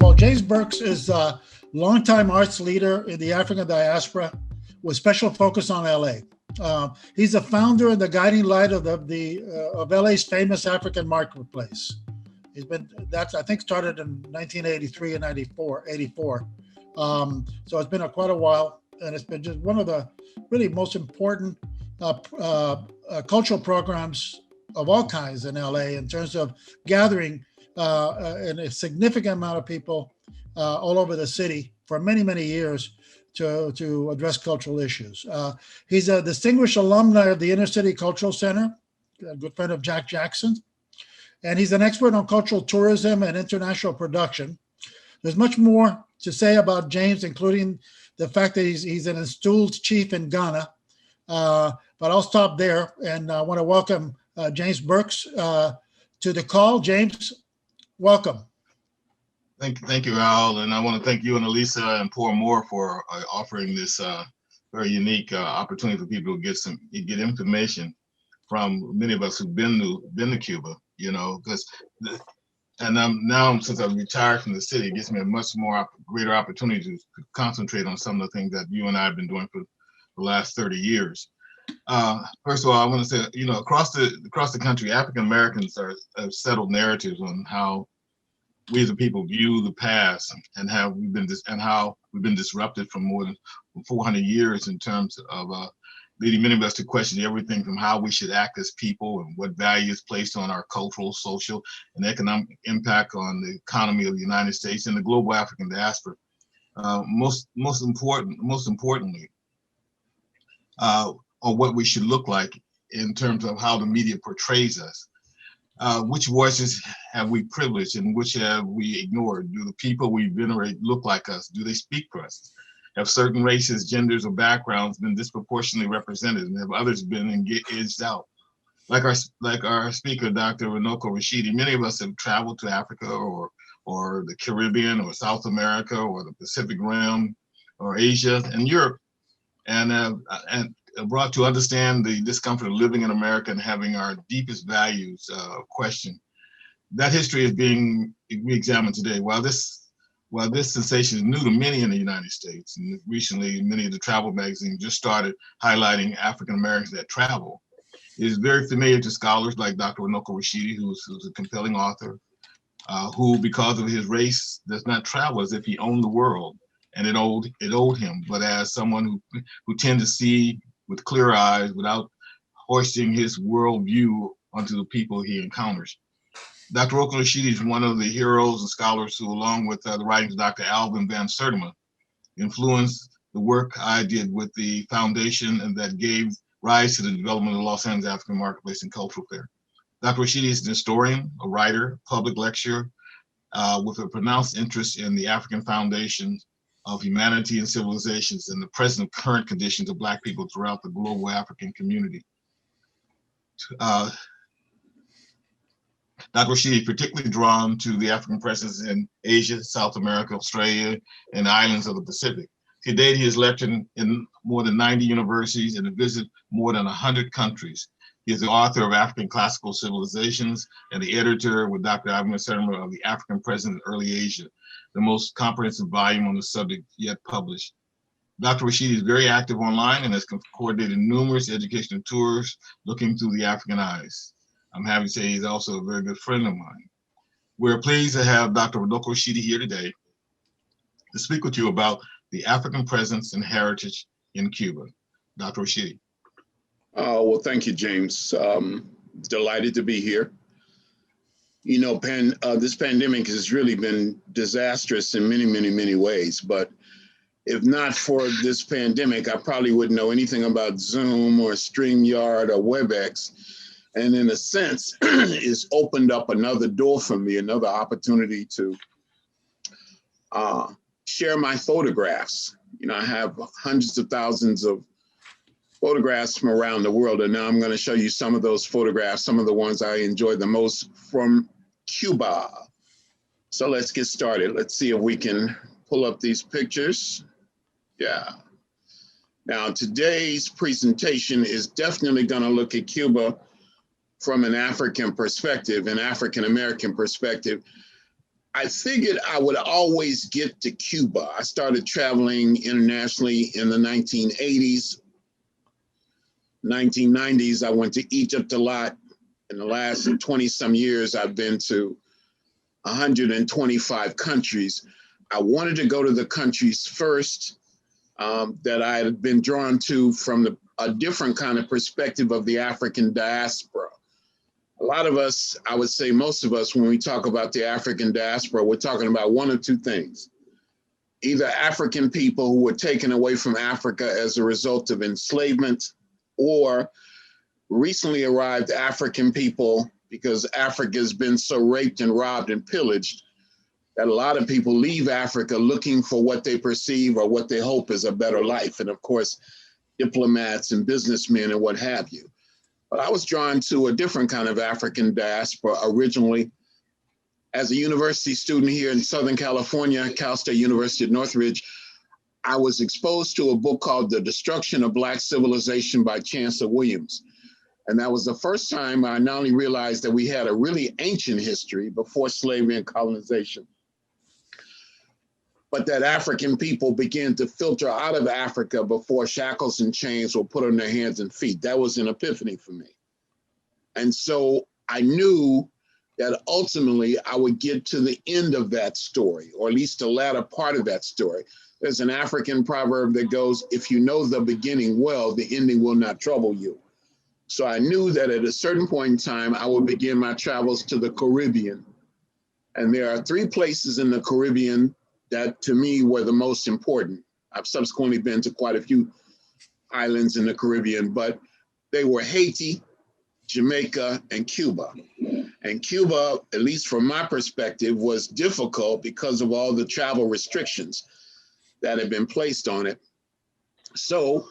Well, James Burks is a longtime arts leader in the African diaspora with special focus on LA. He's the founder and the guiding light of of LA's famous African marketplace. That's I think started in 1983 and 84. So it's been quite a while, and it's been just one of the really most important cultural programs of all kinds in LA in terms of gathering a significant amount of people all over the city for many, many years to address cultural issues. He's a distinguished alumni of the Inner City Cultural Center, a good friend of Jack Jackson, and he's an expert on cultural tourism and international production. There's much more to say about James, including the fact that he's an installed chief in Ghana, but I'll stop there, and I want to welcome James Burks to the call. James, welcome. Thank you, Al, and I want to thank you and Elisa and Por Amor for offering this very unique opportunity for people to get information from many of us who've been to Cuba. You know, because now since I've retired from the city, it gives me a much more greater opportunity to concentrate on some of the things that you and I have been doing for the last 30 years. First of all, I want to say, you know, across the country, African Americans have settled narratives on how we as a people view the past and how we've been disrupted for more than 400 years in terms of leading many of us to question everything from how we should act as people and what value is placed on our cultural, social, and economic impact on the economy of the United States and the global African diaspora. Most importantly, on what we should look like in terms of how the media portrays us. Which voices have we privileged and which have we ignored? Do the people we venerate look like us? Do they speak for us? Have certain races, genders, or backgrounds been disproportionately represented, and have others been edged out? Like our speaker, Dr. Runoko Rashidi, many of us have traveled to Africa or the Caribbean or South America or the Pacific Rim or Asia and Europe, and brought to understand the discomfort of living in America and having our deepest values questioned. That history is being re-examined today. While this sensation is new to many in the United States, and recently many of the travel magazines just started highlighting African Americans that travel, it is very familiar to scholars like Dr. Runoko Rashidi, who's a compelling author, who, because of his race, does not travel as if he owned the world, and it owed him, but as someone who tend to see with clear eyes without hoisting his worldview onto the people he encounters. Dr. Runoko Rashidi is one of the heroes and scholars who, along with the writings of Dr. Alvin Van Sertima, influenced the work I did with the foundation and that gave rise to the development of the Los Angeles African Marketplace and Cultural Fair. Dr. Rashidi is an historian, a writer, public lecturer, with a pronounced interest in the African foundations of humanity and civilizations and the present current conditions of Black people throughout the global African community. Dr. Rashidi is particularly drawn to the African presence in Asia, South America, Australia, and islands of the Pacific. To date, he has lectured in more than 90 universities and has visited more than 100 countries. He is the author of African Classical Civilizations and the editor with Dr. Alvin Van Sertima of the African Presence in Early Asia, the most comprehensive volume on the subject yet published. Dr. Rashidi is very active online and has coordinated numerous educational tours looking through the African eyes. I'm happy to say he's also a very good friend of mine. We're pleased to have Dr. Runoko Rashidi here today to speak with you about the African presence and heritage in Cuba. Dr. Rashidi. Well, thank you, James. Delighted to be here. You know, this pandemic has really been disastrous in many, many, many ways. But if not for this pandemic, I probably wouldn't know anything about Zoom or StreamYard or WebEx. And in a sense, it's opened up another door for me, another opportunity to share my photographs. You know, I have hundreds of thousands of photographs from around the world. And now I'm going to show you some of those photographs, some of the ones I enjoy the most from Cuba. So let's get started. Let's see if we can pull up these pictures. Yeah. Now, today's presentation is definitely going to look at Cuba from an African perspective, an African-American perspective. I figured I would always get to Cuba. I started traveling internationally in the 1980s. 1990s, I went to Egypt a lot. In the last 20 some years, I've been to 125 countries. I wanted to go to the countries first that I had been drawn to from a different kind of perspective of the African diaspora. A lot of us, I would say most of us, when we talk about the African diaspora, we're talking about one of two things. Either African people who were taken away from Africa as a result of enslavement, or recently arrived African people, because Africa has been so raped and robbed and pillaged that a lot of people leave Africa looking for what they perceive or what they hope is a better life. And of course, diplomats and businessmen and what have you. But I was drawn to a different kind of African diaspora originally. As a university student here in Southern California, Cal State University at Northridge, I was exposed to a book called The Destruction of Black Civilization by Chancellor Williams. And that was the first time I not only realized that we had a really ancient history before slavery and colonization, but that African people began to filter out of Africa before shackles and chains were put on their hands and feet. That was an epiphany for me. And so I knew that ultimately I would get to the end of that story, or at least the latter part of that story. There's an African proverb that goes, if you know the beginning well, the ending will not trouble you. So I knew that at a certain point in time, I would begin my travels to the Caribbean. And there are 3 places in the Caribbean that to me were the most important. I've subsequently been to quite a few islands in the Caribbean, but they were Haiti, Jamaica, and Cuba. And Cuba, at least from my perspective, was difficult because of all the travel restrictions that had been placed on it. So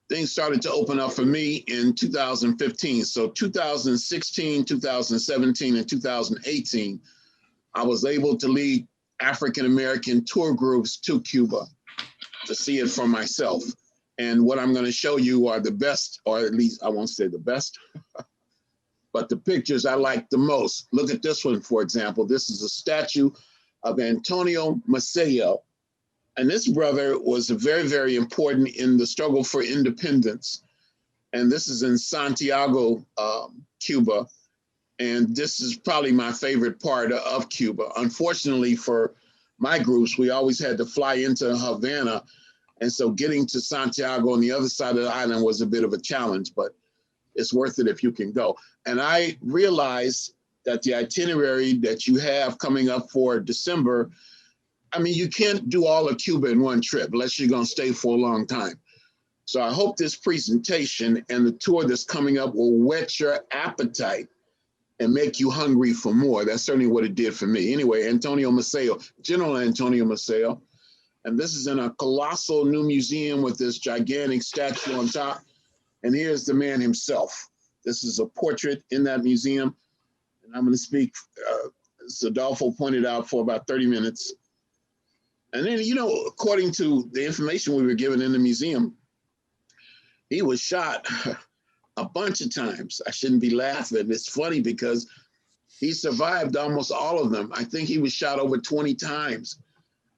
things started to open up for me in 2015. So 2016, 2017, and 2018, I was able to lead African-American tour groups to Cuba to see it for myself. And what I'm going to show you are the best, or at least I won't say the best, but the pictures I like the most. Look at this one, for example. This is a statue of Antonio Maceo. And this brother was very, very important in the struggle for independence. And this is in Santiago, Cuba. And this is probably my favorite part of Cuba. Unfortunately for my groups, we always had to fly into Havana. And so getting to Santiago on the other side of the island was a bit of a challenge, but it's worth it if you can go. And I realized that the itinerary that you have coming up for December, I mean, you can't do all of Cuba in one trip unless you're going to stay for a long time. So I hope this presentation and the tour that's coming up will whet your appetite and make you hungry for more. That's certainly what it did for me. Anyway, Antonio Maceo, General Antonio Maceo. And this is in a colossal new museum with this gigantic statue on top. And here's the man himself. This is a portrait in that museum. And I'm going to speak, as Adolfo pointed out, for about 30 minutes. And then, you know, according to the information we were given in the museum, he was shot a bunch of times. I shouldn't be laughing. It's funny because he survived almost all of them. I think he was shot over 20 times.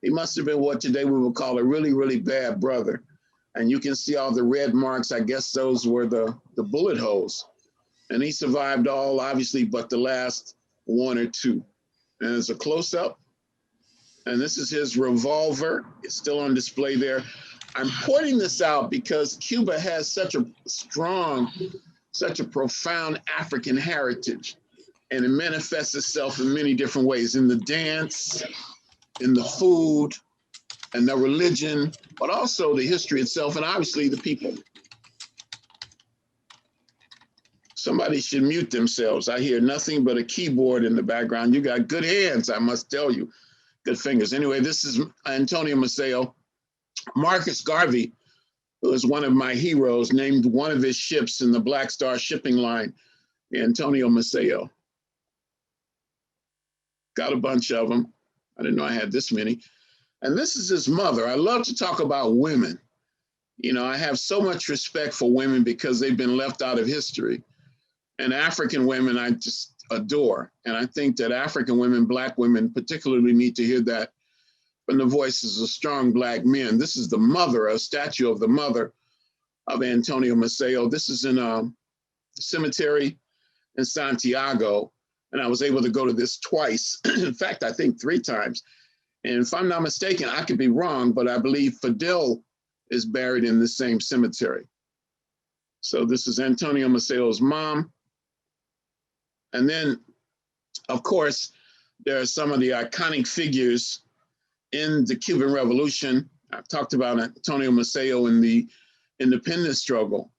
He must have been what today we would call a really, really bad brother. And you can see all the red marks. I guess those were the bullet holes. And he survived all, obviously, but the last 1 or 2. And it's a close-up. And this is his revolver. It's still on display there. I'm pointing this out because Cuba has such a strong, such a profound African heritage. And it manifests itself in many different ways, in the dance, in the food, and the religion, but also the history itself, and obviously the people. Somebody should mute themselves. I hear nothing but a keyboard in the background. You got good hands, I must tell you. Good fingers. Anyway, this is Antonio Maceo. Marcus Garvey, who is one of my heroes, named one of his ships in the Black Star shipping line, Antonio Maceo. Got a bunch of them. I didn't know I had this many. And this is his mother. I love to talk about women. You know, I have so much respect for women because they've been left out of history. And African women, I just adore. And I think that African women, Black women particularly need to hear that from the voices of strong Black men. This is the mother, a statue of the mother of Antonio Maceo. This is in a cemetery in Santiago. And I was able to go to this twice. In fact, I think 3 times. And if I'm not mistaken, I could be wrong, but I believe Fidel is buried in the same cemetery. So this is Antonio Maceo's mom. And then, of course, there are some of the iconic figures in the Cuban Revolution. I've talked about Antonio Maceo in the independence struggle,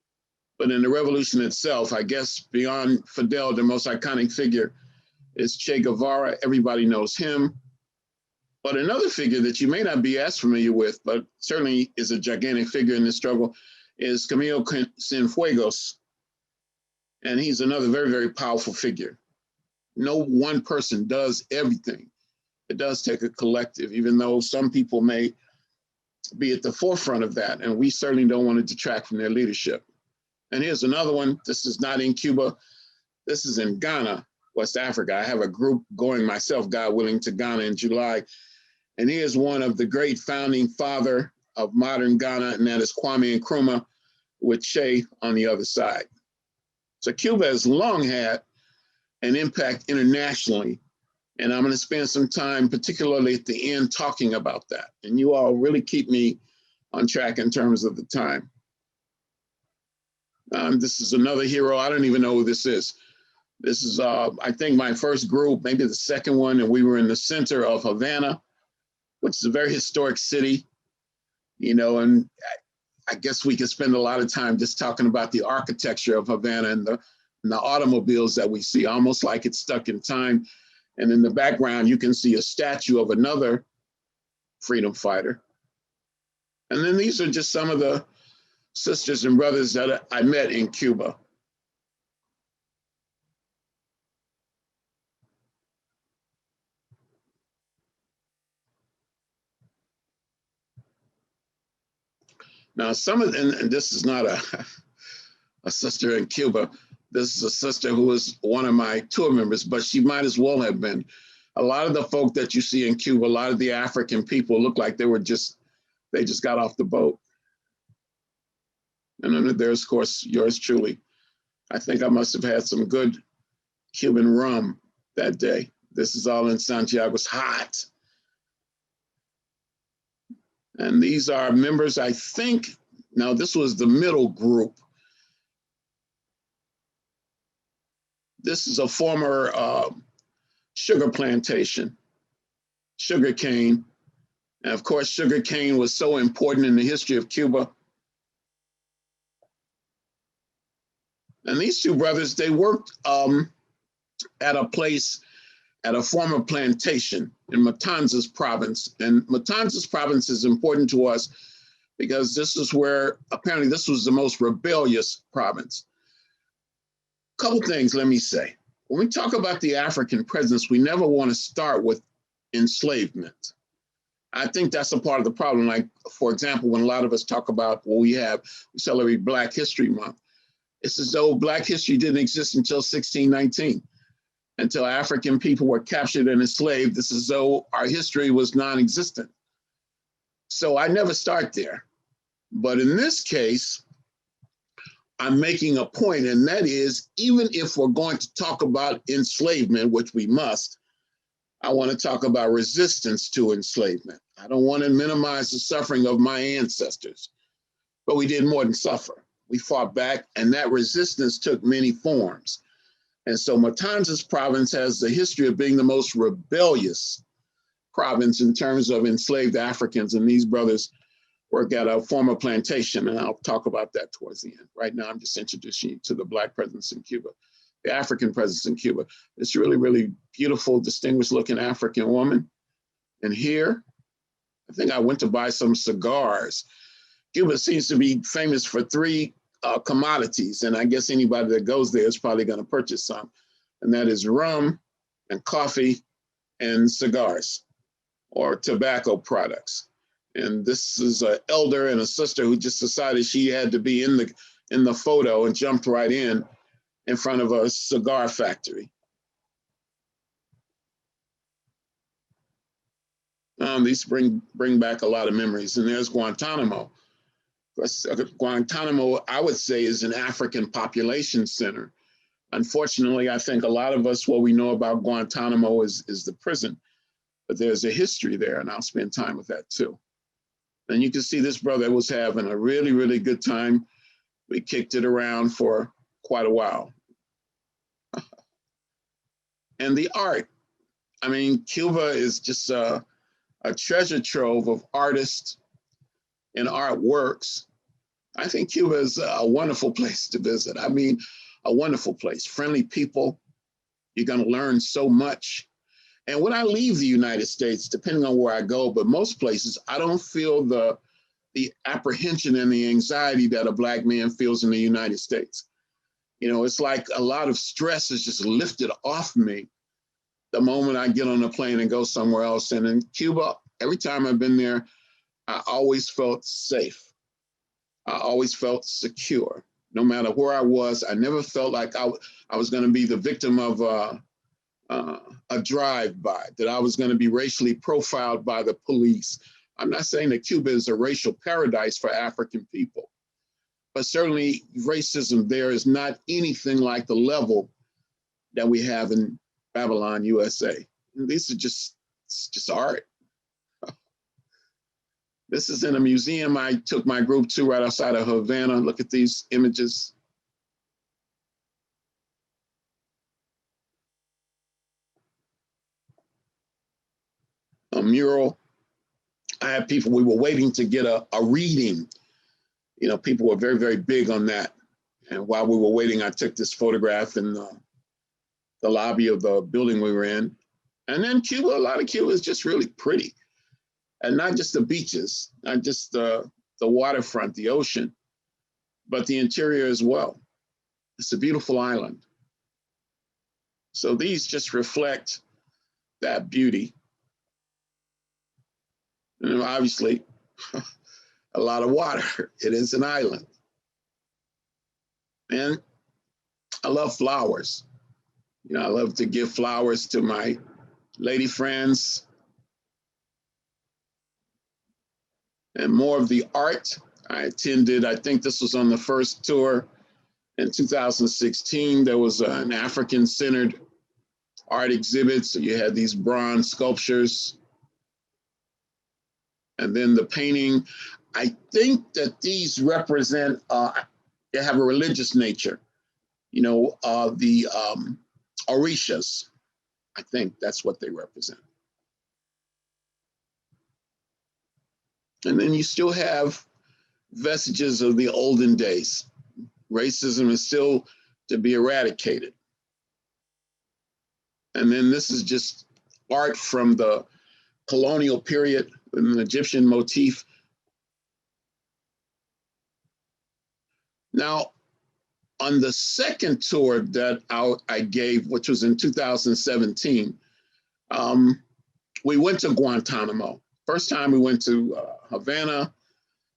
but in the revolution itself, I guess beyond Fidel, the most iconic figure is Che Guevara. Everybody knows him. But another figure that you may not be as familiar with, but certainly is a gigantic figure in this struggle, is Camilo Cienfuegos. And he's another very, very powerful figure. No one person does everything. It does take a collective, even though some people may be at the forefront of that. And we certainly don't want to detract from their leadership. And here's another one. This is not in Cuba. This is in Ghana, West Africa. I have a group going myself, God willing, to Ghana in July. And he is one of the great founding father of modern Ghana, and that is Kwame Nkrumah, with Che on the other side. So Cuba has long had an impact internationally. And I'm going to spend some time, particularly at the end, talking about that. And you all really keep me on track in terms of the time. This is another hero. I don't even know who this is. This is, I think, my first group, maybe the second one, and we were in the center of Havana, which is a very historic city, you know, and I guess we could spend a lot of time just talking about the architecture of Havana and the automobiles that we see, almost like it's stuck in time. And in the background, you can see a statue of another freedom fighter. And then these are just some of the sisters and brothers that I met in Cuba. Now, and this is not a sister in Cuba. This is a sister who was one of my tour members, but she might as well have been. A lot of the folk that you see in Cuba, a lot of the African people look like they just got off the boat. And then there's, of course, yours truly. I think I must have had some good Cuban rum that day. This is all in Santiago. It's hot. And these are members, I think, now this was the middle group. This is a former sugar plantation, sugar cane. And of course, sugar cane was so important in the history of Cuba. And these two brothers, they worked at a place, at a former plantation in Matanzas province. And Matanzas province is important to us because this is where, apparently this was the most rebellious province. Couple things, let me say. When we talk about the African presence, we never want to start with enslavement. I think that's a part of the problem. Like, for example, when a lot of us talk about, well, we celebrate Black History Month. It's as though Black history didn't exist until 1619, until African people were captured and enslaved. It's as though our history was non-existent. So I never start there. But in this case, I'm making a point, and that is, even if we're going to talk about enslavement, which we must, I want to talk about resistance to enslavement. I don't want to minimize the suffering of my ancestors, but we did more than suffer. We fought back, and that resistance took many forms. And so Matanzas province has the history of being the most rebellious province in terms of enslaved Africans, and these brothers work at a former plantation, and I'll talk about that towards the end. Right now, I'm just introducing you to the Black presence in Cuba, the African presence in Cuba. It's really, really beautiful, distinguished looking African woman. And here, I think I went to buy some cigars. Cuba seems to be famous for 3 commodities, and I guess anybody that goes there is probably gonna purchase some, and that is rum and coffee and cigars or tobacco products. And this is an elder and a sister who just decided she had to be in the photo and jumped right in front of a cigar factory. These bring back a lot of memories. And there's Guantanamo. Guantanamo, I would say, is an African population center. Unfortunately, I think a lot of us, what we know about Guantanamo is the prison, but there's a history there, and I'll spend time with that too. And you can see this brother was having a really, really good time. We kicked it around for quite a while. And the art, I mean, Cuba is just a treasure trove of artists and artworks. I think Cuba is a wonderful place to visit. I mean, a wonderful place, friendly people. You're going to learn so much. And when I leave the United States, depending on where I go, but most places, I don't feel the apprehension and the anxiety that a Black man feels in the United States. You know, it's like a lot of stress is just lifted off me the moment I get on a plane and go somewhere else. And in Cuba, every time I've been there, I always felt safe. I always felt secure. No matter where I was, I never felt like I was going to be the victim of a drive-by, that I was going to be racially profiled by the police. I'm not saying that Cuba is a racial paradise for African people, but certainly racism there is not anything like the level that we have in Babylon, USA. And these are just art. This is in a museum I took my group to right outside of Havana. Look at these images. A mural. I had people, we were waiting to get a reading. You know, people were very, very big on that. And while we were waiting, I took this photograph in the lobby of the building we were in. And then Cuba, a lot of Cuba is just really pretty. And not just the beaches, not just the waterfront, the ocean, but the interior as well. It's a beautiful island. So these just reflect that beauty. And obviously, a lot of water. It is an island. And I love flowers. You know, I love to give flowers to my lady friends. And more of the art. I attended, I think this was on the first tour in 2016. There was an African-centered art exhibit. So you had these bronze sculptures. And then the painting. I think that these represent, they have a religious nature. You know, the Orishas. I think that's what they represent. And then you still have vestiges of the olden days. Racism is still to be eradicated. And then this is just art from the colonial period, an Egyptian motif. Now, on the second tour that I gave, which was in 2017, we went to Guantanamo. First time we went to Havana,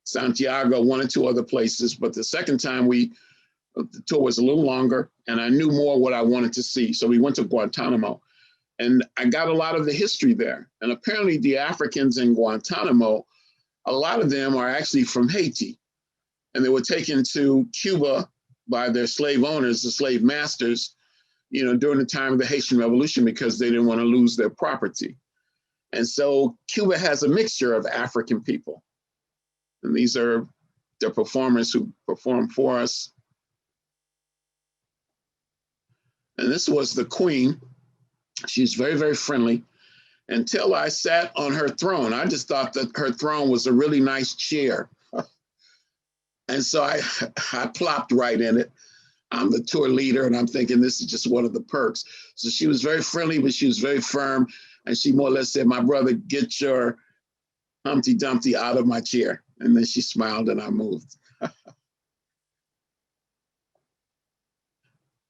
Santiago, one or two other places, but the second time the tour was a little longer and I knew more what I wanted to see. So we went to Guantanamo and I got a lot of the history there. And apparently the Africans in Guantanamo, a lot of them are actually from Haiti, and they were taken to Cuba by their slave owners, the slave masters, you know, during the time of the Haitian Revolution because they didn't want to lose their property. And so Cuba has a mixture of African people. And these are the performers who perform for us. And this was the queen. She's very, very friendly until I sat on her throne. I just thought that her throne was a really nice chair. And so I plopped right in it. I'm the tour leader and I'm thinking this is just one of the perks. So she was very friendly, but she was very firm. And she more or less said, my brother, get your Humpty Dumpty out of my chair. And then she smiled and I moved.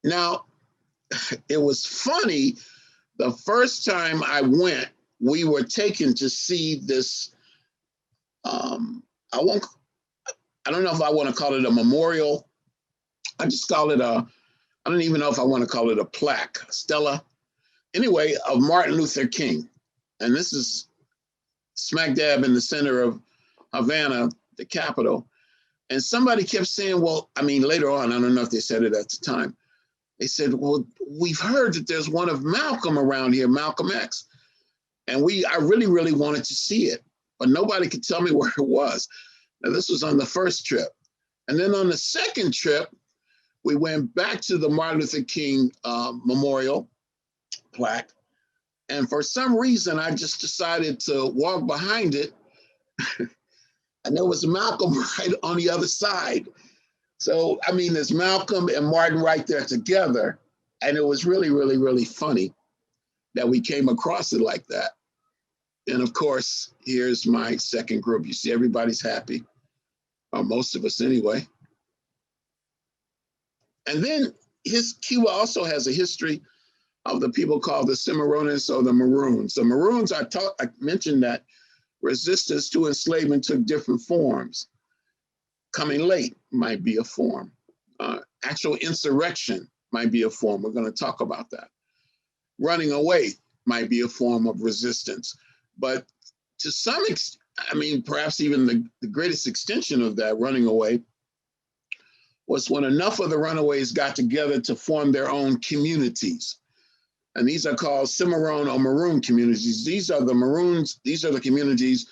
Now, it was funny. The first time I went, we were taken to see this, I don't know if I want to call it a memorial. I just call it I don't even know if I want to call it a plaque, a stela. Anyway, of Martin Luther King. And this is smack dab in the center of Havana, the capital. And somebody kept saying, well, I mean, later on, I don't know if they said it at the time. They said, well, we've heard that there's one of Malcolm around here, Malcolm X. And I really, really wanted to see it, but nobody could tell me where it was. Now, this was on the first trip. And then on the second trip, we went back to the Martin Luther King Memorial plaque. And for some reason, I just decided to walk behind it. And there was Malcolm right on the other side. So, I mean, there's Malcolm and Martin right there together. And it was really, really, really funny that we came across it like that. And of course, here's my second group. You see, everybody's happy, or most of us anyway. And then Cuba also has a history of the people called the Cimarrones or the Maroons. The Maroons, I mentioned that resistance to enslavement took different forms. Coming late might be a form. Actual insurrection might be a form. We're going to talk about that. Running away might be a form of resistance. But to some extent, I mean, perhaps even the greatest extension of that running away was when enough of the runaways got together to form their own communities. And these are called Cimarron or Maroon communities. These are the Maroons, these are the communities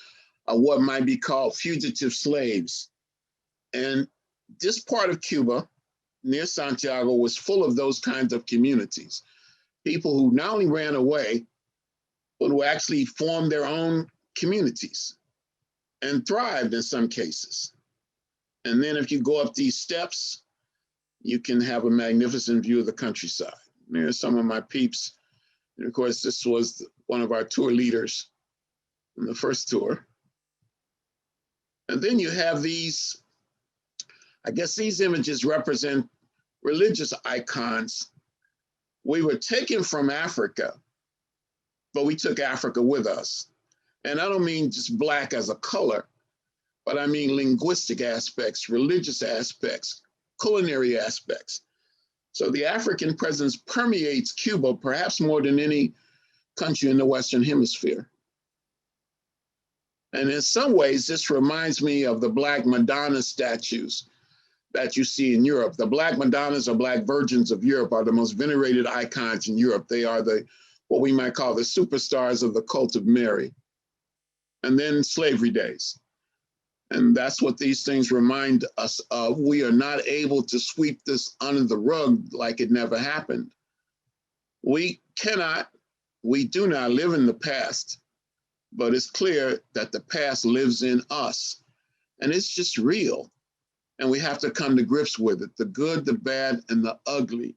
of what might be called fugitive slaves. And this part of Cuba, near Santiago, was full of those kinds of communities. People who not only ran away, but who actually formed their own communities and thrived in some cases. And then if you go up these steps, you can have a magnificent view of the countryside. There's some of my peeps. And of course, this was one of our tour leaders in the first tour. And then you have these, I guess these images represent religious icons. We were taken from Africa, but we took Africa with us. And I don't mean just Black as a color, but I mean linguistic aspects, religious aspects, culinary aspects. So the African presence permeates Cuba perhaps more than any country in the Western Hemisphere. And in some ways, this reminds me of the Black Madonna statues that you see in Europe. The Black Madonnas or Black Virgins of Europe are the most venerated icons in Europe. They are what we might call the superstars of the cult of Mary. And then slavery days. And that's what these things remind us of. We are not able to sweep this under the rug like it never happened. We do not live in the past, but it's clear that the past lives in us. And it's just real. And we have to come to grips with it, the good, the bad, and the ugly.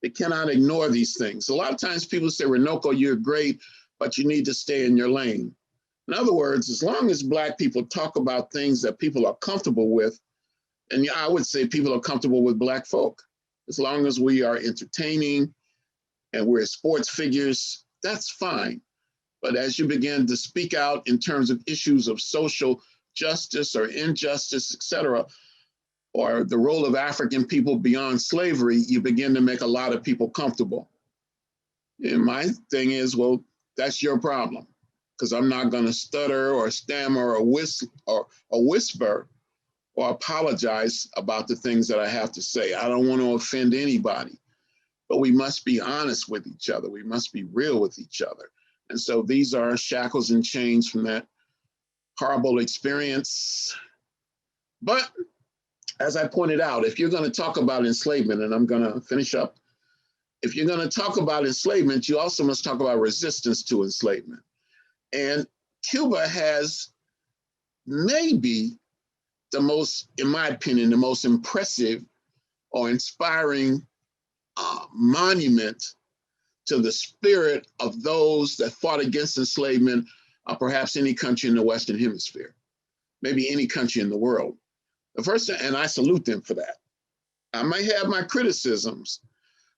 They cannot ignore these things. A lot of times people say, Runoko, you're great, but you need to stay in your lane. In other words, as long as Black people talk about things that people are comfortable with, and I would say people are comfortable with Black folk, as long as we are entertaining and we're sports figures, that's fine. But as you begin to speak out in terms of issues of social justice or injustice, et cetera, or the role of African people beyond slavery, you begin to make a lot of people comfortable. And my thing is, well, that's your problem, because I'm not going to stutter or stammer or whisper or apologize about the things that I have to say. I don't want to offend anybody, but we must be honest with each other. We must be real with each other. And so these are shackles and chains from that horrible experience. But as I pointed out, if you're going to talk about enslavement, and I'm going to finish up, if you're going to talk about enslavement, you also must talk about resistance to enslavement. And Cuba has maybe the most, in my opinion, the most impressive or inspiring monument to the spirit of those that fought against enslavement, perhaps any country in the Western Hemisphere, maybe any country in the world. The first, and I salute them for that. I may have my criticisms,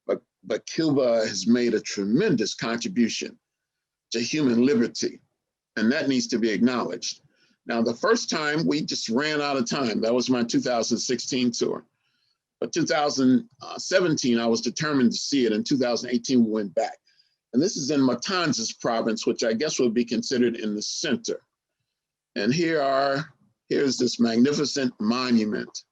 but Cuba has made a tremendous contribution to human liberty, and that needs to be acknowledged. Now, the first time we just ran out of time. That was my 2016 tour. But 2017, I was determined to see it. In 2018, we went back. And this is in Matanzas province, which I guess would be considered in the center And here's this magnificent monument.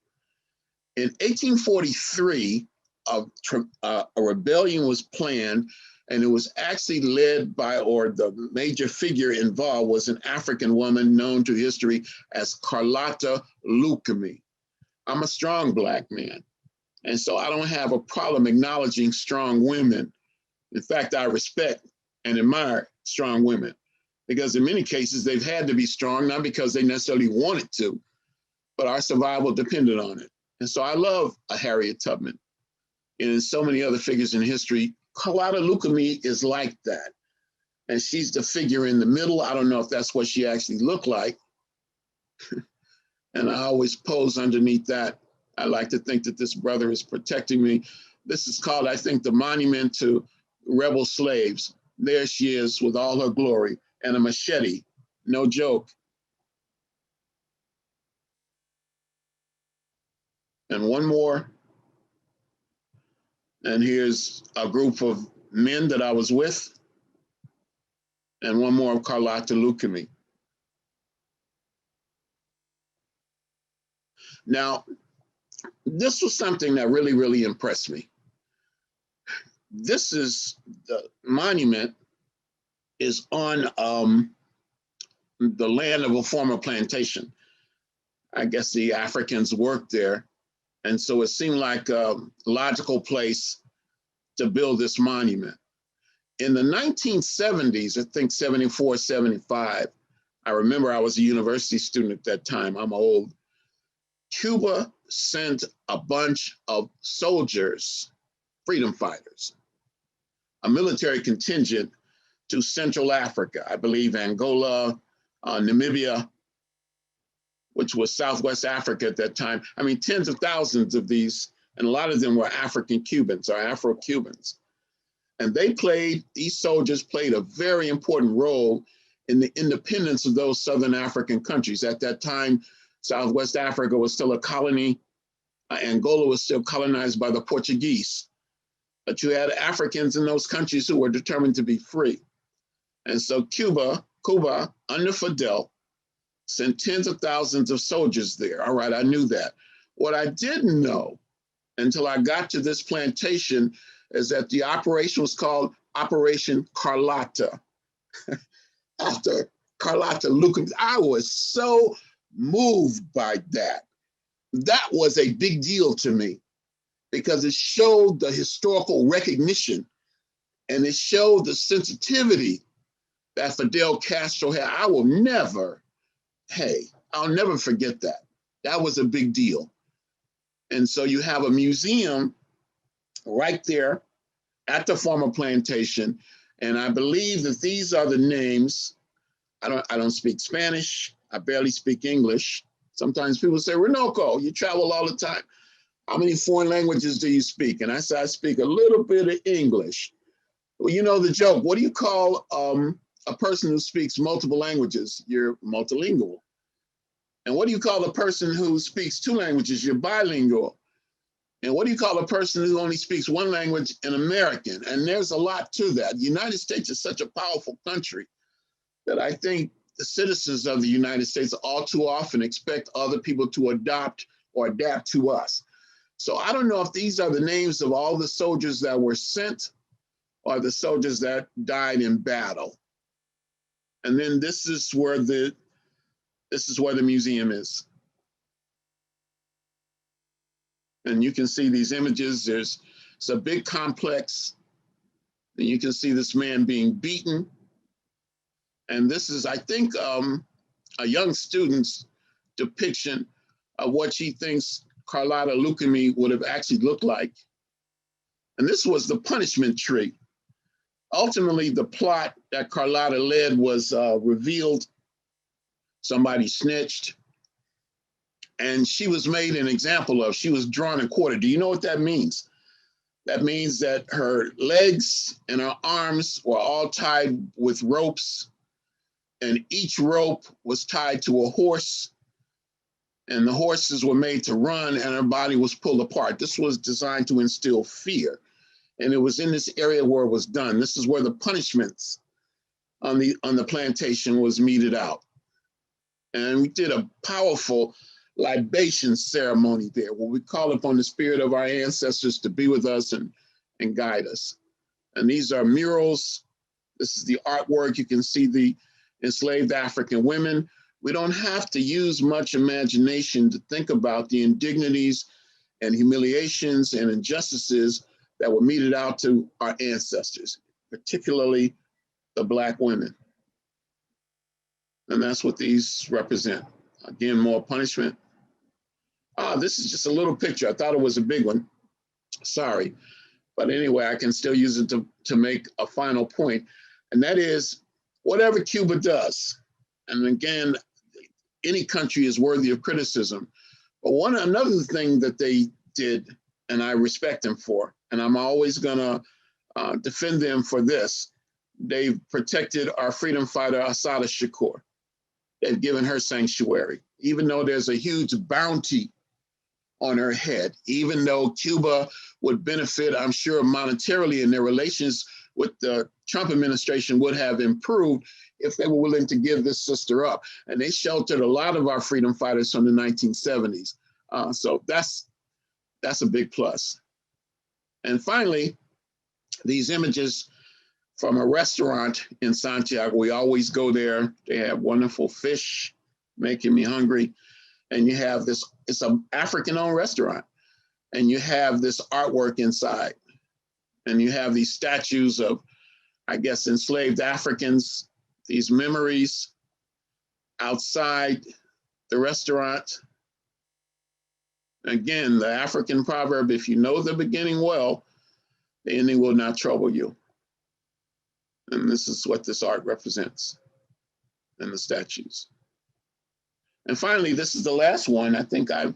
In 1843, a rebellion was planned, and it was actually led by, or the major figure involved was an African woman known to history as Carlotta Lucami. I'm a strong Black man, and so I don't have a problem acknowledging strong women. In fact, I respect and admire strong women, because in many cases they've had to be strong, not because they necessarily wanted to, but our survival depended on it. And so I love a Harriet Tubman and so many other figures in history. Carlotta Lucami is like that. And she's the figure in the middle. I don't know if that's what she actually looked like. And I always pose underneath that. I like to think that this brother is protecting me. This is called, I think, the monument to rebel slaves. There she is with all her glory and a machete, no joke. And one more. And here's a group of men that I was with. And one more of Carlotta Lucami. Now, this was something that really, really impressed me. This is, the monument is on the land of a former plantation. I guess the Africans worked there. And so it seemed like a logical place to build this monument. In the 1970s, I think 74, 75, I remember I was a university student at that time, I'm old. Cuba sent a bunch of soldiers, freedom fighters, a military contingent to Central Africa, I believe Angola, Namibia, which was Southwest Africa at that time. I mean, tens of thousands of these, and a lot of them were African Cubans or Afro-Cubans. And these soldiers played a very important role in the independence of those Southern African countries. At that time, Southwest Africa was still a colony. Angola was still colonized by the Portuguese. But you had Africans in those countries who were determined to be free. And so Cuba, under Fidel, sent tens of thousands of soldiers there. All right, I knew that. What I didn't know until I got to this plantation is that the operation was called Operation Carlotta, after Carlotta Lucas. I was so moved by that. That was a big deal to me because it showed the historical recognition and it showed the sensitivity that Fidel Castro had. I'll never forget that. That was a big deal. And so you have a museum right there at the former plantation. And I believe that these are the names. I don't speak Spanish. I barely speak English. Sometimes people say, Runoko, you travel all the time. How many foreign languages do you speak? And I say, I speak a little bit of English. Well, you know the joke. What do you call a person who speaks multiple languages? You're multilingual. And what do you call a person who speaks two languages? You're bilingual. And what do you call a person who only speaks one language? An American. And there's a lot to that. The United States is such a powerful country that I think the citizens of the United States all too often expect other people to adopt or adapt to us. So I don't know if these are the names of all the soldiers that were sent or the soldiers that died in battle. And then this is where the museum is. And you can see these images. It's a big complex. And you can see this man being beaten. And this is, I think, a young student's depiction of what she thinks Carlotta Lucami would have actually looked like. And this was the punishment tree. Ultimately, the plot that Carlotta led was revealed. Somebody snitched. And she was made an example of. She was drawn and quartered. Do you know what that means? That means that her legs and her arms were all tied with ropes, and each rope was tied to a horse, and the horses were made to run, and her body was pulled apart. This was designed to instill fear, and it was in this area where it was done. This is where the punishments on the plantation was meted out. And we did a powerful libation ceremony there where we call upon the spirit of our ancestors to be with us and guide us. And these are murals. This is the artwork. You can see the enslaved African women. We don't have to use much imagination to think about the indignities and humiliations and injustices that were meted out to our ancestors, particularly the Black women. And that's what these represent. Again, more punishment. This is just a little picture. I thought it was a big one. Sorry. But anyway, I can still use it to make a final point. And that is, whatever Cuba does, and again, any country is worthy of criticism. But another thing that they did, and I respect them for, and I'm always gonna defend them for this, they've protected our freedom fighter, Assata Shakur. They've given her sanctuary, even though there's a huge bounty on her head, even though Cuba would benefit, I'm sure, monetarily, and their relations with the Trump administration would have improved if they were willing to give this sister up. And they sheltered a lot of our freedom fighters from the 1970s. So that's a big plus. And finally, these images from a restaurant in Santiago. We always go there. They have wonderful fish, making me hungry. And you have this, it's an African-owned restaurant. And you have this artwork inside. And you have these statues of, I guess, enslaved Africans, these memories outside the restaurant. Again, the African proverb, if you know the beginning well, the ending will not trouble you. And this is what this art represents and the statues. And finally, this is the last one. I think I've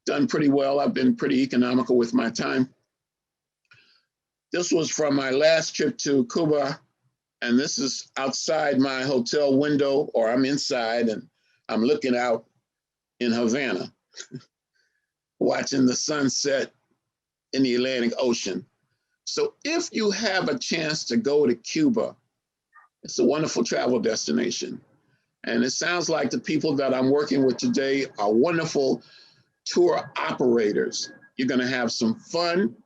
done pretty well. I've been pretty economical with my time. This was from my last trip to Cuba. And this is outside my hotel window, or I'm inside and I'm looking out in Havana, watching the sunset in the Atlantic Ocean. So if you have a chance to go to Cuba, it's a wonderful travel destination. And it sounds like the people that I'm working with today are wonderful tour operators. You're gonna have some fun,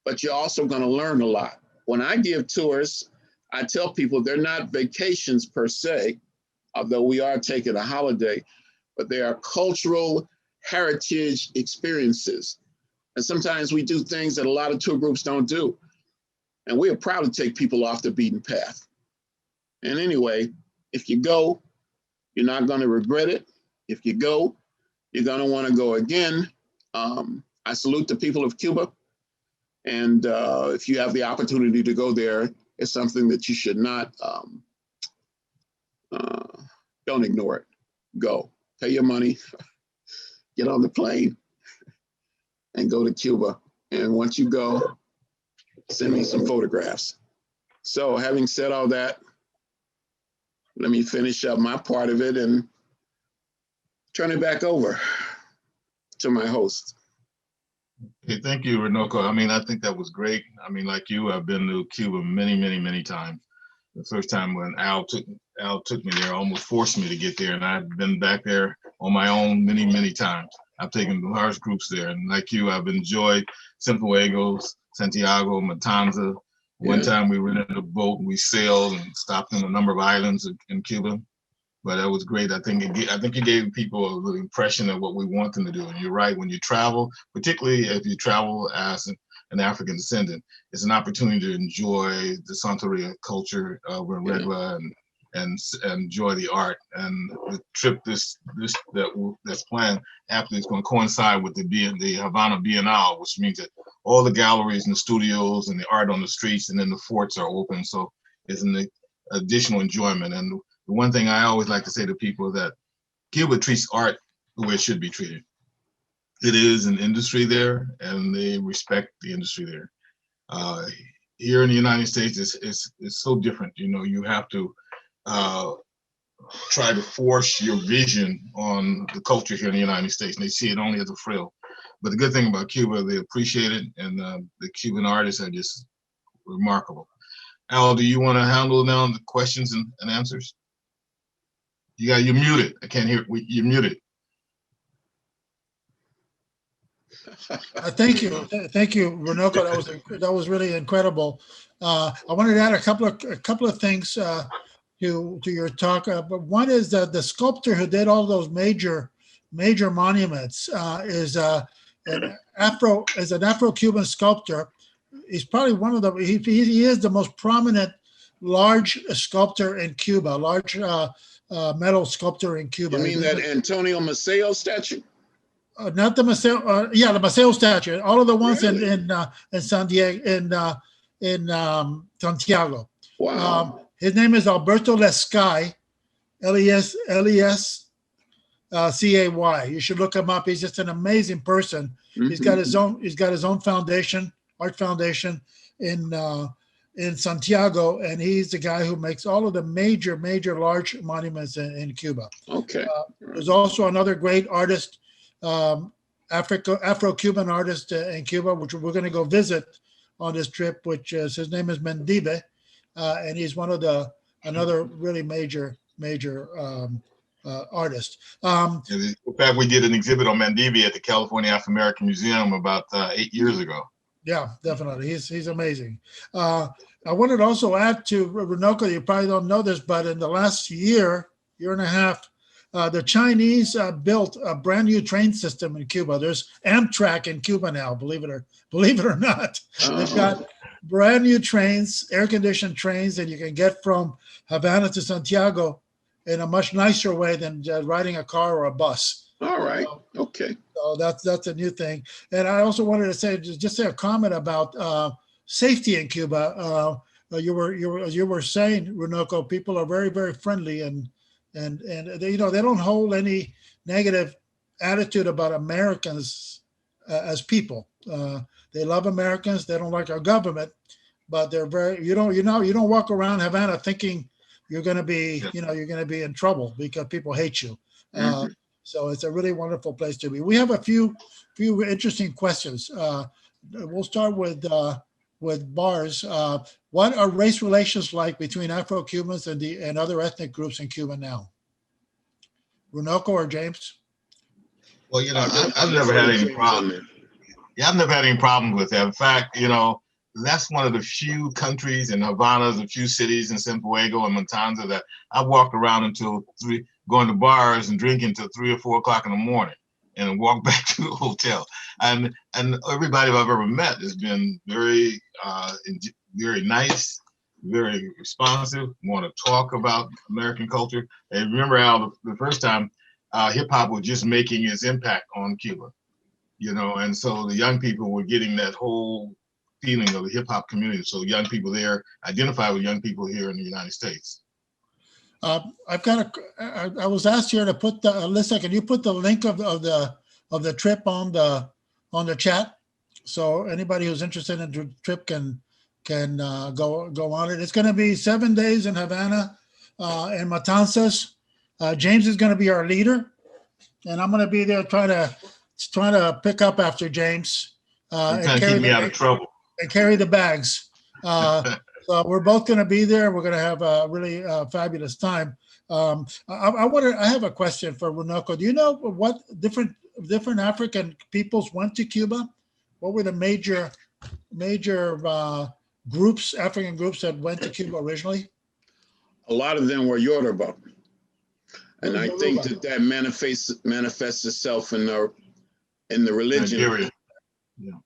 but you're also gonna learn a lot. When I give tours, I tell people they're not vacations per se, although we are taking a holiday, but they are cultural heritage experiences. And sometimes we do things that a lot of tour groups don't do. And we are proud to take people off the beaten path. And anyway, if you go, you're not going to regret it. If you go, you're going to want to go again. I salute the people of Cuba. And if you have the opportunity to go there, it's something that you should not, don't ignore it. Go, pay your money, get on the plane, and go to Cuba. And once you go, send me some photographs. So having said all that, let me finish up my part of it and turn it back over to my host. Okay, thank you, Runoko. I mean, I think that was great. I mean, like you, I've been to Cuba many, many, many times. The first time when Al took me there, almost forced me to get there, and I've been back there on my own many, many times. I've taken large groups there, and like you, I've enjoyed Cienfuegos, Santiago, Matanzas. One time we rented a boat and we sailed and stopped in a number of islands in Cuba. But that was great. I think it gave people the impression of what we want them to do. And you're right, when you travel, particularly if you travel as an African descendant, it's an opportunity to enjoy the Santeria culture of Regla and enjoy the art. And the trip that's planned after is going to coincide with the Havana Biennale, which means that all the galleries and the studios and the art on the streets and then the forts are open. So it's an additional enjoyment. And the one thing I always like to say to people is that Cuba treats art the way it should be treated. It is an industry there, and they respect the industry there. Here in the United States, it's so different. You know, you have to try to force your vision on the culture here in the United States, and they see it only as a frill. But the good thing about Cuba, they appreciate it, and the Cuban artists are just remarkable. Al, do you want to handle now the questions and answers? You're muted. I can't hear. You're muted. Thank you, Runoko. That was really incredible. I wanted to add a couple of things to your talk. But one is that the sculptor who did all those major monuments is an Afro-Cuban sculptor. He's probably one of the he is the most prominent large sculptor in Cuba, large metal sculptor in Cuba. You mean that Antonio Maceo statue? Not the Maceo, yeah, the Maceo statue. All of the ones Really? in San Diego, in Santiago. Wow. His name is Alberto Lescay, Lescay. You should look him up. He's just an amazing person. Mm-hmm. He's got his own foundation, art foundation in Santiago, and he's the guy who makes all of the major large monuments in Cuba. Okay. There's also another great artist, Afro-Cuban artist in Cuba, which we're going to go visit on this trip, which is, his name is Mendive, and he's another really major artist. In fact, we did an exhibit on Mendive at the California Afro-American Museum about 8 years ago. Yeah, definitely. He's amazing. I wanted to also add to Runoko, you probably don't know this, but in the last year and a half, the Chinese built a brand new train system in Cuba. There's Amtrak in Cuba now, believe it or not. They've got brand new trains, air-conditioned trains that you can get from Havana to Santiago in a much nicer way than riding a car or a bus. All right. Okay. So that's a new thing. And I also wanted to say a comment about safety in Cuba. You were saying, Runoko, people are very, very friendly and they, they don't hold any negative attitude about Americans as people. They love Americans. They don't like our government, but they're very. You don't walk around Havana thinking you're going to be in trouble because people hate you. So it's a really wonderful place to be. We have a few interesting questions. We'll start with Bars. What are race relations like between Afro-Cubans and other ethnic groups in Cuba now? Runoko or James? Well, I've never had any problem. Yeah, I've never had any problems with that. In fact, that's one of the few countries in Havana, the few cities in Cienfuegos and Matanzas that I walked around until 3, going to bars and drinking till 3 or 4 o'clock in the morning, and walk back to the hotel. And everybody I've ever met has been very, very nice, very responsive, want to talk about American culture. And remember, Al, the first time hip hop was just making its impact on Cuba, and so the young people were getting that whole feeling of the hip hop community. So young people there identify with young people here in the United States. I was asked here to put Alyssa, can you put the link of the trip on the chat, so anybody who's interested in the trip can go on it. It's going to be 7 days in Havana and Matanzas. James is going to be our leader, and I'm going to be there trying to pick up after James and keep me out of trouble and carry the bags. So we're both going to be there. We're going to have a really fabulous time. I have a question for Runoko. Do you know what different African peoples went to Cuba? What were the major groups, African groups that went to Cuba originally? A lot of them were Yoruba. And I think that manifests itself in the religion. Nigeria. Yeah.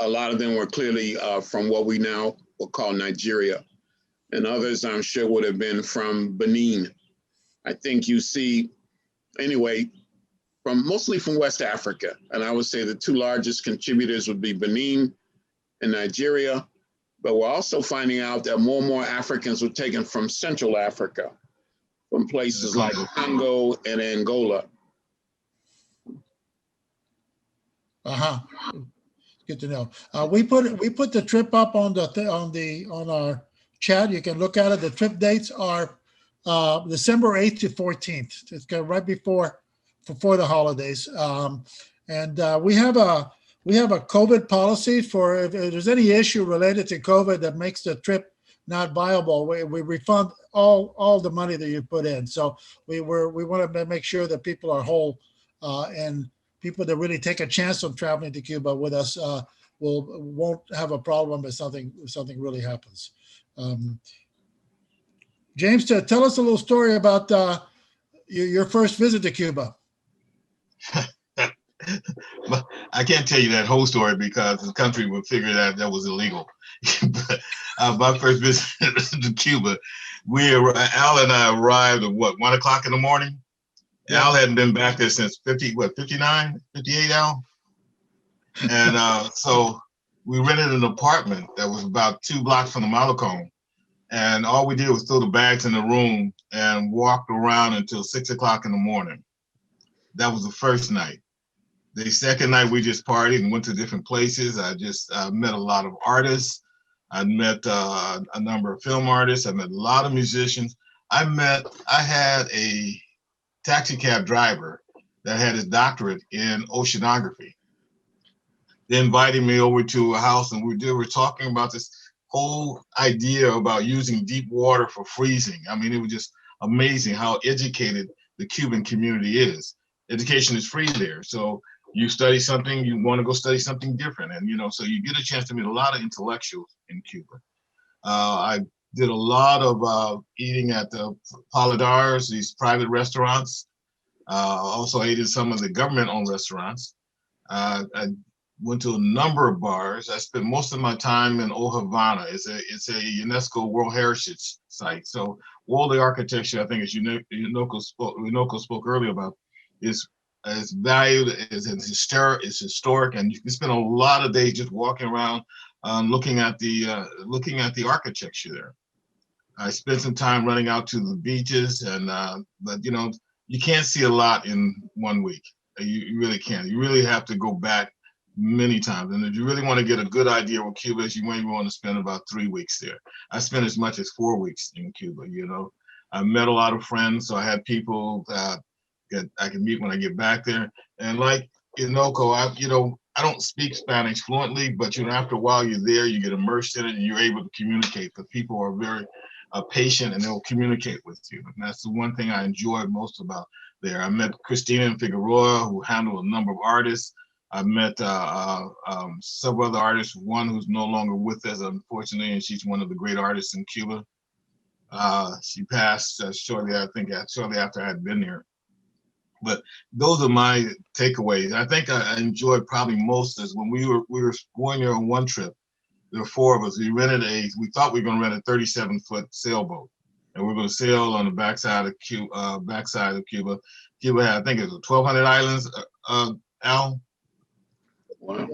A lot of them were clearly from what we now will call Nigeria. And others, I'm sure, would have been from Benin. I think you see, anyway, mostly from West Africa. And I would say the 2 largest contributors would be Benin and Nigeria. But we're also finding out that more and more Africans were taken from Central Africa, from places like Congo and Angola. Good to know. We put the trip up on our chat. You can look at it. The trip dates are December 8th to 14th. It's right before the holidays. And we have a COVID policy for if there's any issue related to COVID that makes the trip not viable, we refund all the money that you put in. So we want to make sure that people are whole, and people that really take a chance on traveling to Cuba with us won't have a problem if something really happens. James, tell us a little story about your first visit to Cuba. I can't tell you that whole story because the country would figure that was illegal. But my first visit to Cuba, Al and I arrived at 1 o'clock in the morning. Yeah. Al hadn't been back there since 59, 58, Al. And so we rented an apartment that was about 2 blocks from the Malecón. And all we did was throw the bags in the room and walked around until 6 o'clock in the morning. That was the first night. The second night, we just partied and went to different places. I just met a lot of artists. I met a number of film artists. I met a lot of musicians. I had a taxi cab driver that had his doctorate in oceanography. They invited me over to a house, and we were talking about this whole idea about using deep water for freezing. I mean, it was just amazing how educated the Cuban community is. Education is free there. So you study something, you want to go study something different. And, so you get a chance to meet a lot of intellectuals in Cuba. I did a lot of eating at the Paladars, these private restaurants. Also ate in some of the government-owned restaurants. I went to a number of bars. I spent most of my time in Havana. It's a UNESCO World Heritage Site. So all the architecture, I think, as Runoko spoke earlier about, is valued, is historic, and you can spend a lot of days just walking around, looking at the architecture there. I spent some time running out to the beaches, and but you can't see a lot in 1 week. You really can't. You really have to go back many times, and if you really want to get a good idea of what Cuba is, you maybe want to spend about 3 weeks there. I spent as much as 4 weeks in Cuba. I met a lot of friends, so I had people that I can meet when I get back there. And like Runoko, I don't speak Spanish fluently, but after a while you're there, you get immersed in it, and you're able to communicate. The people are very patient, and they'll communicate with you. And that's the one thing I enjoyed most about there. I met Cristina and Figueroa, who handled a number of artists. I met several other artists, one who's no longer with us, unfortunately, and she's one of the great artists in Cuba. She passed shortly after I had been there. But those are my takeaways. I think I enjoyed probably most is when we were going there on one trip. There were 4 of us. We thought we were going to rent a 37-foot sailboat, and we were going to sail on the backside of Cuba. Cuba had, I think it was 1,200 islands. Al. Wow.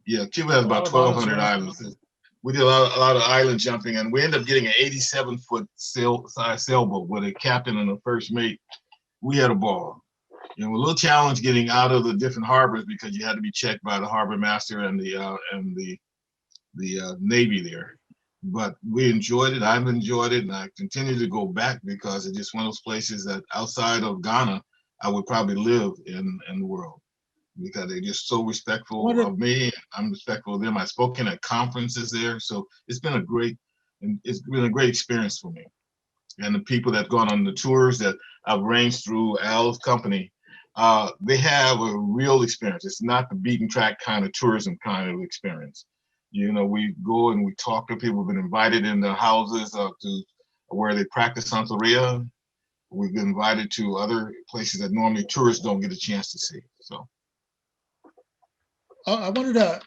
Yeah, Cuba has about 1,200 islands. We did a lot of island jumping, and we ended up getting an 87-foot sailboat with a captain and a first mate. We had a ball. A little challenge getting out of the different harbors because you had to be checked by the harbor master and the Navy there. But we enjoyed it. I've enjoyed it, and I continue to go back because it's just one of those places that outside of Ghana, I would probably live in the world, because they're just so respectful of me. I'm respectful of them. I've spoken at conferences there, so it's been a great experience for me. And the people that have gone on the tours that I've arranged through Al's company, they have a real experience. It's not the beaten track kind of tourism kind of experience. We go and we talk to people who've been invited in their houses to where they practice Santeria. We've been invited to other places that normally tourists don't get a chance to see. So I wanted to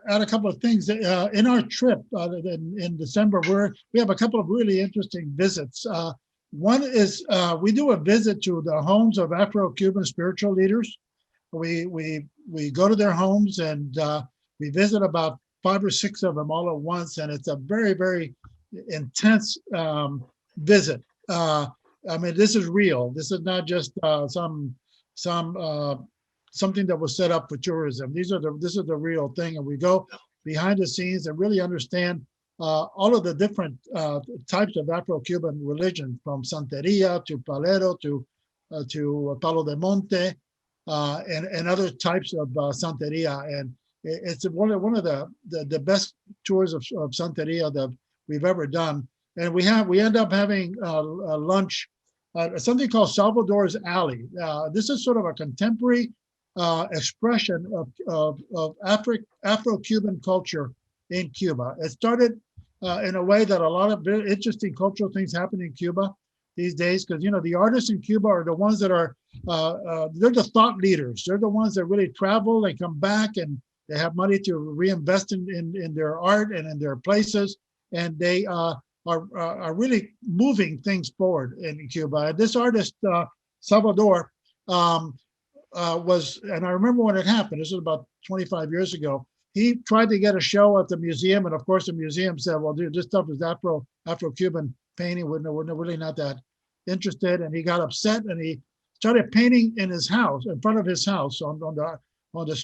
add a couple of things. In our trip in December, we have a couple of really interesting visits. One is we do a visit to the homes of Afro-Cuban spiritual leaders. We go to their homes, and we visit about 5 or 6 of them all at once, and it's a very, very intense visit. I mean, this is real. This is not just something that was set up for tourism. This is the real thing, and we go behind the scenes and really understand all of the different types of Afro-Cuban religion, from Santeria to Palero to Palo de Monte, and other types of Santeria. It's one of the best tours of Santeria that we've ever done. And we end up having lunch at something called Salvador's Alley. This is sort of a contemporary expression of Afro-Cuban culture in Cuba. It started in a way that a lot of very interesting cultural things happen in Cuba these days, because the artists in Cuba are the ones that are they're the thought leaders. They're the ones that really travel and come back, and they have money to reinvest in their art and in their places, and they are really moving things forward in Cuba. And this artist, Salvador, was, and I remember when it happened, this was about 25 years ago, he tried to get a show at the museum, and of course the museum said, well, dude, this stuff is Afro-Cuban painting, we're really not that interested. And he got upset, and he started painting in his house, in front of his house, on the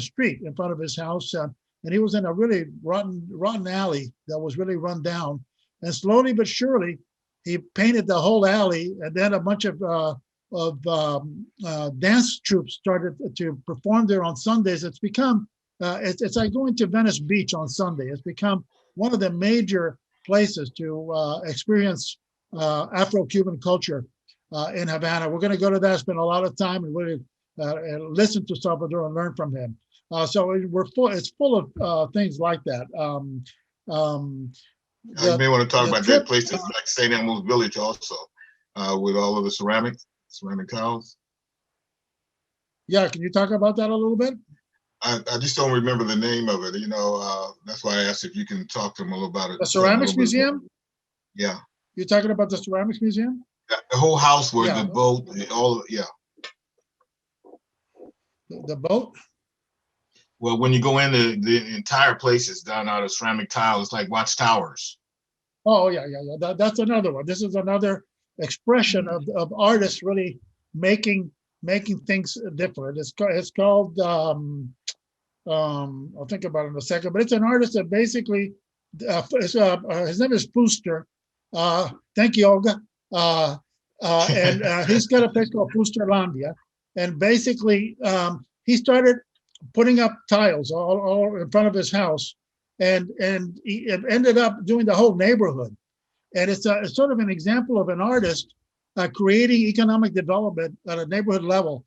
street in front of his house, and he was in a really rotten alley that was really run down. And slowly but surely, he painted the whole alley, and then a bunch of dance troupes started to perform there on Sundays. It's become it's like going to Venice Beach on Sunday. It's become one of the major places to experience Afro-Cuban culture in Havana. We're going to go to that, spend a lot of time, and really listen to Salvador and learn from him. So it's full of things like that. You may want to talk about that place like St. Elmo's Village also, with all of the ceramic tiles. Yeah, can you talk about that a little bit? I just don't remember the name of it. That's why I asked if you can talk to him a little about it. The Ceramics Museum? Yeah. You're talking about the Ceramics Museum? The whole house where the boat, yeah. The boat? Well, when you go in, the entire place is done out of ceramic tile. It's like watchtowers. Oh, yeah. That's another one. This is another expression of artists really making things different. It's called, I'll think about it in a second, but it's an artist that basically, his name is Fuster. Thank you, Olga. And he's got a place called Fusterlandia. And basically, he started putting up tiles all in front of his house, and he ended up doing the whole neighborhood. And it's sort of an example of an artist creating economic development at a neighborhood level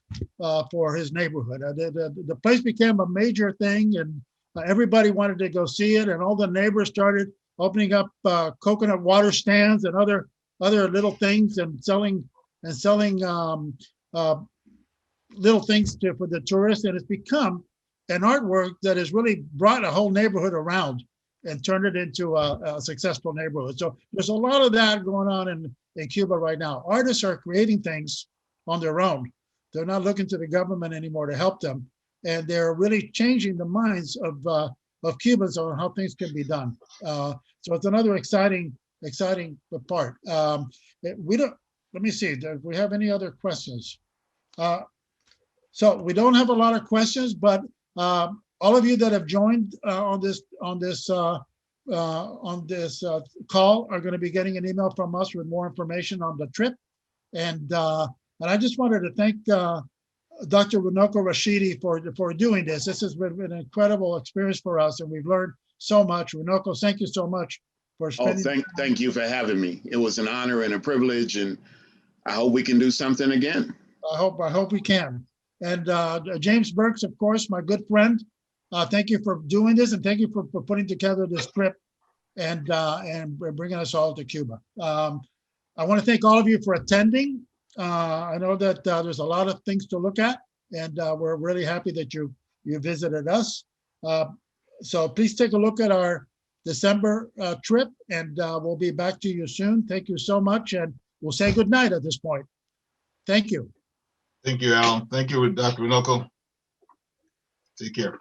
for his neighborhood. The place became a major thing, and everybody wanted to go see it, and all the neighbors started opening up coconut water stands and other little things, and selling little things for the tourists. And it's become an artwork that has really brought a whole neighborhood around and turned it into a successful neighborhood. So there's a lot of that going on in Cuba right now. Artists are creating things on their own. They're not looking to the government anymore to help them. And they're really changing the minds of Cubans on how things can be done. So it's another exciting part. Let me see, do we have any other questions? So we don't have a lot of questions, but all of you that have joined on this call are going to be getting an email from us with more information on the trip. And I just wanted to thank Dr. Runoko Rashidi for doing this. This has been an incredible experience for us, and we've learned so much. Runoko, thank you so much for spending. Thank you for having me. It was an honor and a privilege, and I hope we can do something again. I hope we can. And James Burks, of course, my good friend. Thank you for doing this, and thank you for putting together this trip and bringing us all to Cuba. I want to thank all of you for attending. I know that there's a lot of things to look at, and we're really happy that you visited us. So please take a look at our December trip, and we'll be back to you soon. Thank you so much, and we'll say good night at this point. Thank you. Thank you, Al. Thank you, Dr. Runoko. Take care.